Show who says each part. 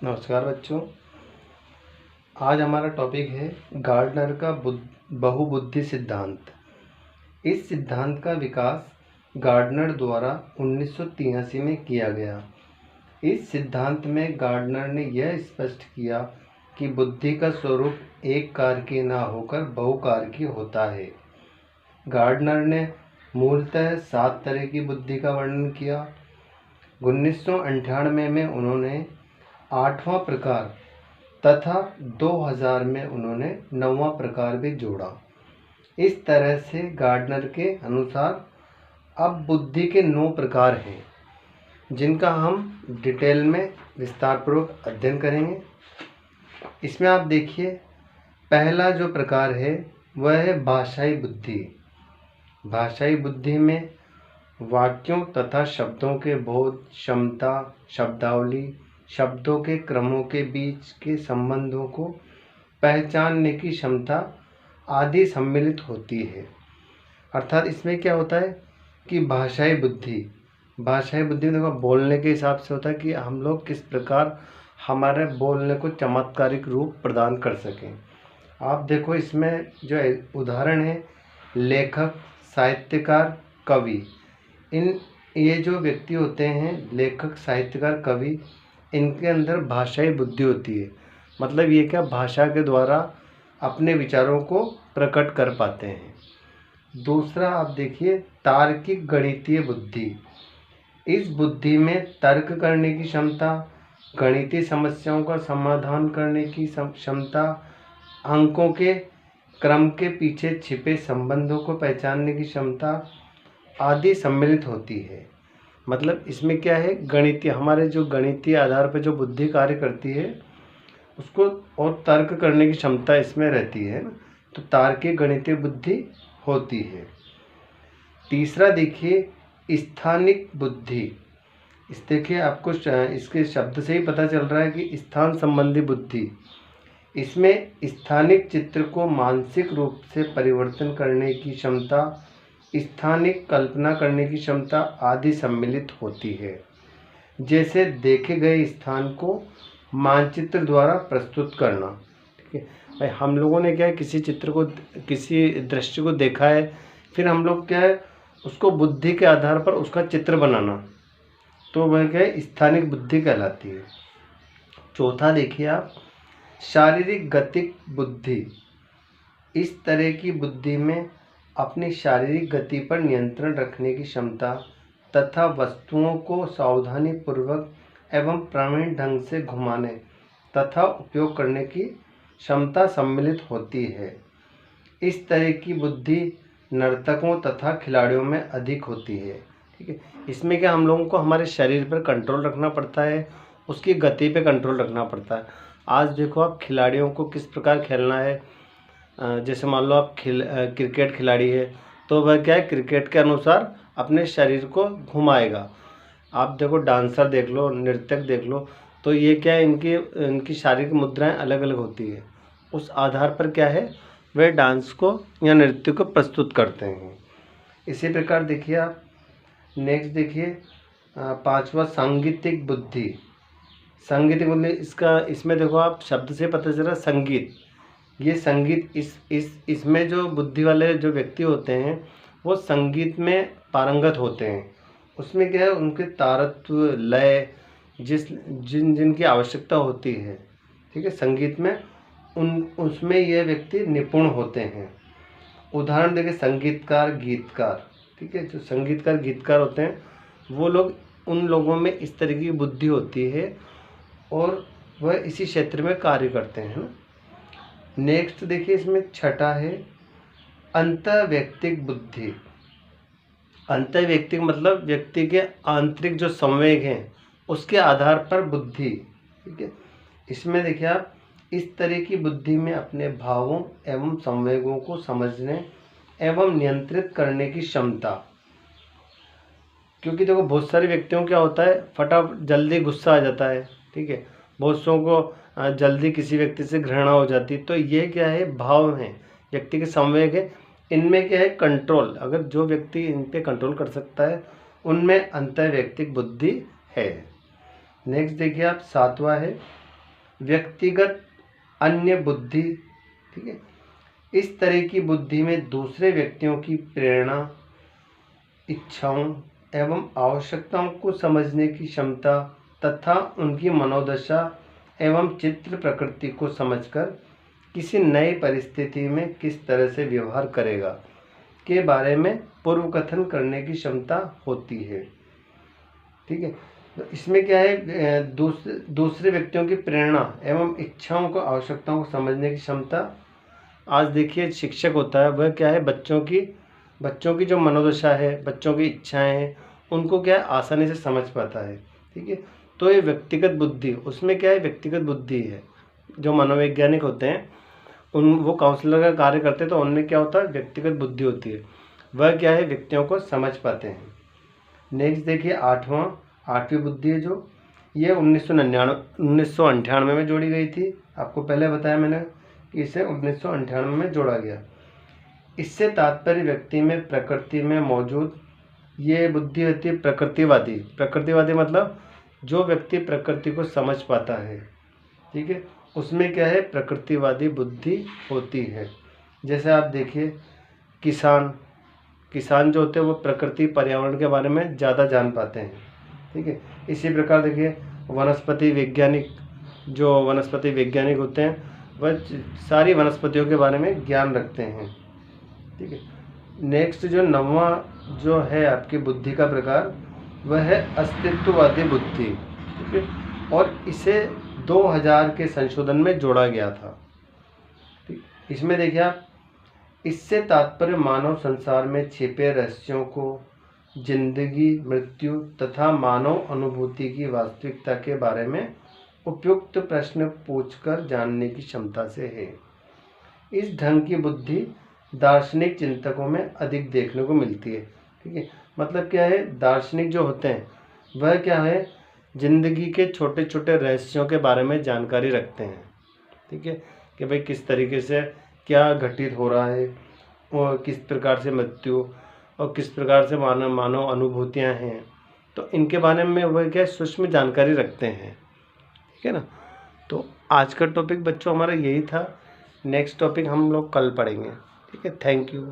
Speaker 1: नमस्कार बच्चों। आज हमारा टॉपिक है गार्डनर का बहुबुद्धि सिद्धांत। इस सिद्धांत का विकास गार्डनर द्वारा 1983 में किया गया। इस सिद्धांत में गार्डनर ने यह स्पष्ट किया कि बुद्धि का स्वरूप एक कारकीय न होकर बहुकारकीय होता है। गार्डनर ने मूलतः 7 तरह की बुद्धि का वर्णन किया। 1998 में उन्होंने 8वां प्रकार तथा 2000 में उन्होंने 9वां प्रकार भी जोड़ा। इस तरह से गार्डनर के अनुसार अब बुद्धि के 9 प्रकार हैं, जिनका हम डिटेल में विस्तारपूर्वक अध्ययन करेंगे। इसमें आप देखिए, पहला जो प्रकार है वह है भाषाई बुद्धि। भाषाई बुद्धि में वाक्यों तथा शब्दों के बोध, क्षमता, शब्दावली, शब्दों के क्रमों के बीच के संबंधों को पहचानने की क्षमता आदि सम्मिलित होती है। अर्थात इसमें क्या होता है कि भाषाई बुद्धि में देखो बोलने के हिसाब से होता है कि हम लोग किस प्रकार हमारे बोलने को चमत्कारिक रूप प्रदान कर सकें। आप देखो, इसमें जो उदाहरण है लेखक, साहित्यकार, कवि, ये जो व्यक्ति होते हैं लेखक, साहित्यकार, कवि, इनके अंदर भाषाई बुद्धि होती है। मतलब ये क्या, भाषा के द्वारा अपने विचारों को प्रकट कर पाते हैं। दूसरा आप देखिए तार्किक गणितीय बुद्धि। इस बुद्धि में तर्क करने की क्षमता, गणितीय समस्याओं का समाधान करने की क्षमता, अंकों के क्रम के पीछे छिपे संबंधों को पहचानने की क्षमता आदि सम्मिलित होती है। मतलब इसमें क्या है, गणितीय, हमारे जो गणितीय आधार पर जो बुद्धि कार्य करती है उसको, और तर्क करने की क्षमता इसमें रहती है ना, तो तार्किक गणितीय बुद्धि होती है। तीसरा देखिए स्थानिक बुद्धि। देखिए आपको इसके शब्द से ही पता चल रहा है कि स्थान संबंधी बुद्धि। इसमें स्थानिक चित्र को मानसिक रूप से परिवर्तन करने की क्षमता, स्थानिक कल्पना करने की क्षमता आदि सम्मिलित होती है। जैसे देखे गए स्थान को मानचित्र द्वारा प्रस्तुत करना। ठीक है भाई, हम लोगों ने क्या है, किसी चित्र को, किसी दृश्य को देखा है, फिर हम लोग क्या है उसको बुद्धि के आधार पर उसका चित्र बनाना, तो वह क्या है स्थानिक बुद्धि कहलाती है। चौथा देखिए आप, शारीरिक गतिक बुद्धि। इस तरह की बुद्धि में अपनी शारीरिक गति पर नियंत्रण रखने की क्षमता तथा वस्तुओं को सावधानी पूर्वक एवं प्रवीण ढंग से घुमाने तथा उपयोग करने की क्षमता सम्मिलित होती है। इस तरह की बुद्धि नर्तकों तथा खिलाड़ियों में अधिक होती है। ठीक है, इसमें क्या, हम लोगों को हमारे शरीर पर कंट्रोल रखना पड़ता है, उसकी गति पे कंट्रोल रखना पड़ता है। आज देखो आप खिलाड़ियों को किस प्रकार खेलना है। जैसे मान लो आप क्रिकेट खिलाड़ी है, तो वह क्या है क्रिकेट के अनुसार अपने शरीर को घुमाएगा। आप देखो डांसर देख लो, नृत्यक देख लो, तो ये क्या है, इनकी शारीरिक मुद्राएं अलग अलग होती है। उस आधार पर क्या है, वे डांस को या नृत्य को प्रस्तुत करते हैं। इसी प्रकार देखिए आप नेक्स्ट देखिए, 5वां सांगीतिक बुद्धि। सांगीतिक बुद्धि, इसमें देखो आप शब्द से पता चल रहा है संगीत। ये संगीत, इसमें जो बुद्धि वाले जो व्यक्ति होते हैं वो संगीत में पारंगत होते हैं। उसमें क्या है, उनके तारत्व, लय, जिनकी आवश्यकता होती है, ठीक है, संगीत में उसमें यह व्यक्ति निपुण होते हैं। उदाहरण देखिए संगीतकार, गीतकार। ठीक है, जो संगीतकार गीतकार होते हैं वो लोग, उन लोगों में इस तरह की बुद्धि होती है और वह इसी क्षेत्र में कार्य करते हैं ना। नेक्स्ट देखिए, इसमें छठा है अंतर्वैयक्तिक बुद्धि। अंतर्वैयक्तिक मतलब व्यक्ति के आंतरिक जो संवेग हैं उसके आधार पर बुद्धि। ठीक है, इसमें देखिए आप इस तरह की बुद्धि में अपने भावों एवं संवेगों को समझने एवं नियंत्रित करने की क्षमता। क्योंकि देखो बहुत सारे व्यक्तियों क्या होता है, फटाफट जल्दी गुस्सा आ जाता है। ठीक है, बहुत सौ को जल्दी किसी व्यक्ति से घृणा हो जाती है। तो ये क्या है, भाव हैं, व्यक्ति के संवेग है, इनमें क्या है कंट्रोल। अगर जो व्यक्ति इन पे कंट्रोल कर सकता है उनमें अंतर्वैयक्तिक बुद्धि है। नेक्स्ट देखिए आप 7वां है व्यक्तिगत अन्य बुद्धि, ठीक है। इस तरह की बुद्धि में दूसरे व्यक्तियों की प्रेरणा, इच्छाओं एवं आवश्यकताओं को समझने की क्षमता तथा उनकी मनोदशा एवं चित्र प्रकृति को समझकर किसी नई परिस्थिति में किस तरह से व्यवहार करेगा के बारे में पूर्व कथन करने की क्षमता होती है, ठीक है। तो इसमें क्या है, दूसरे व्यक्तियों की प्रेरणा एवं इच्छाओं को आवश्यकताओं को समझने की क्षमता। आज देखिए शिक्षक होता है वह क्या है, बच्चों की जो मनोदशा है, बच्चों की इच्छाएं हैं, उनको क्या है आसानी से समझ पाता है, ठीक है। तो ये व्यक्तिगत बुद्धि, उसमें क्या है व्यक्तिगत बुद्धि है। जो मनोवैज्ञानिक होते हैं वो काउंसलर का कार्य करते हैं, तो उनमें क्या होता है व्यक्तिगत बुद्धि होती है, वह क्या है व्यक्तियों को समझ पाते हैं। नेक्स्ट देखिए आठवीं बुद्धि है जो ये 1998 में जोड़ी गई थी। आपको पहले बताया मैंने कि इसे 1998 में जोड़ा गया। इससे तात्पर्य व्यक्ति में प्रकृति में मौजूद ये बुद्धि होती है प्रकृतिवादी मतलब जो व्यक्ति प्रकृति को समझ पाता है, ठीक है, उसमें क्या है प्रकृतिवादी बुद्धि होती है। जैसे आप देखिए किसान जो होते हैं वो प्रकृति पर्यावरण के बारे में ज़्यादा जान पाते हैं, ठीक है। इसी प्रकार देखिए वनस्पति वैज्ञानिक होते हैं वह सारी वनस्पतियों के बारे में ज्ञान रखते हैं, ठीक है। नेक्स्ट जो 9वां जो है आपकी बुद्धि का प्रकार वह है अस्तित्ववादी बुद्धि, ठीक है, और इसे 2000 के संशोधन में जोड़ा गया था, ठीक। इसमें देखिए आप, इससे तात्पर्य मानव संसार में छिपे रहस्यों को, जिंदगी मृत्यु तथा मानव अनुभूति की वास्तविकता के बारे में उपयुक्त प्रश्न पूछकर जानने की क्षमता से है। इस ढंग की बुद्धि दार्शनिक चिंतकों में अधिक देखने को मिलती है, ठीक है। मतलब क्या है, दार्शनिक जो होते हैं वह क्या है जिंदगी के छोटे छोटे रहस्यों के बारे में जानकारी रखते हैं, ठीक है, कि भाई किस तरीके से क्या घटित हो रहा है और किस प्रकार से मृत्यु और किस प्रकार से मानव अनुभूतियाँ हैं, तो इनके बारे में वह क्या सूक्ष्म जानकारी रखते हैं, ठीक है ना। तो आज का टॉपिक बच्चों हमारा यही था। नेक्स्ट टॉपिक हम लोग कल पढ़ेंगे, ठीक है। Thank you.